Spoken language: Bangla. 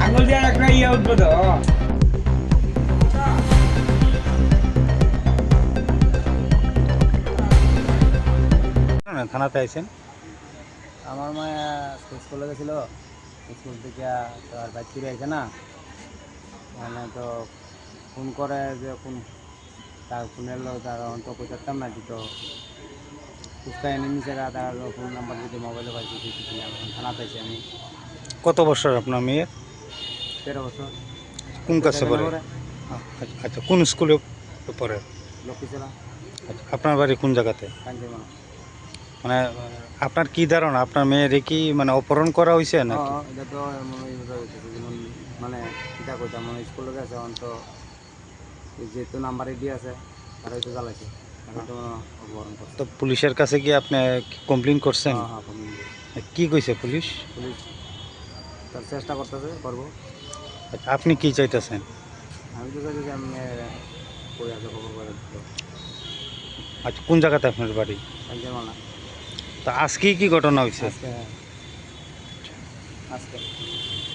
আঙুল দিয়ে একটা ইয়ে উঠবে তো থানাতে আইছেন? আমার মায়া স্কুলে গেছিল, স্কুল থেকে তো আর বাইক ফিরে আছে না, মানে তো ফোন করে যে ফোন তার ফোন এলো, তার অন্ত পৌঁছাতাম না দিত ফুচকা এনে নিচে তার ফোন নাম্বার দিতে মোবাইলে পাইছি কিছু থানা পেয়েছি আমি। কত বছর আপনার মেয়ের? 13 বছর। কোন ক্লাসে পড়ে? আচ্ছা, কোন স্কুলে পড়ে? লক্ষ্মীছড়া, আচ্ছা, আপনার বাড়ি কোন জায়গাতে? কাঞ্জিমানা। মানে আপনার কি ধারণা, আপনার মেয়ের কি মানে অপহরণ করা হয়েছে নাকি? এটা তো এমন এইভাবে হইতেছে যেমন মানে কীটা করতাম মানে স্কুলে গেছে অন্ত যেহেতু নাম্বার রেডি আছে আর হয়তো জ্বালাইছে আর হয়তো অপহরণ করছে। তো পুলিশের কাছে কি আপনি কমপ্লেন করছেন? হ্যাঁ হ্যাঁ, কি কইছে পুলিশ? পুলিশ তার চেষ্টা করতেছে, করবো। আচ্ছা, আপনি কি চাইতেছেন? আমি তো চাইছি যে আমি করে আছে খবর করে দিতে। আচ্ছা, কোন জায়গাতে আপনার বাড়ি? কাঞ্জিমানা। তো আজকে কি ঘটনা হয়েছে? আজকে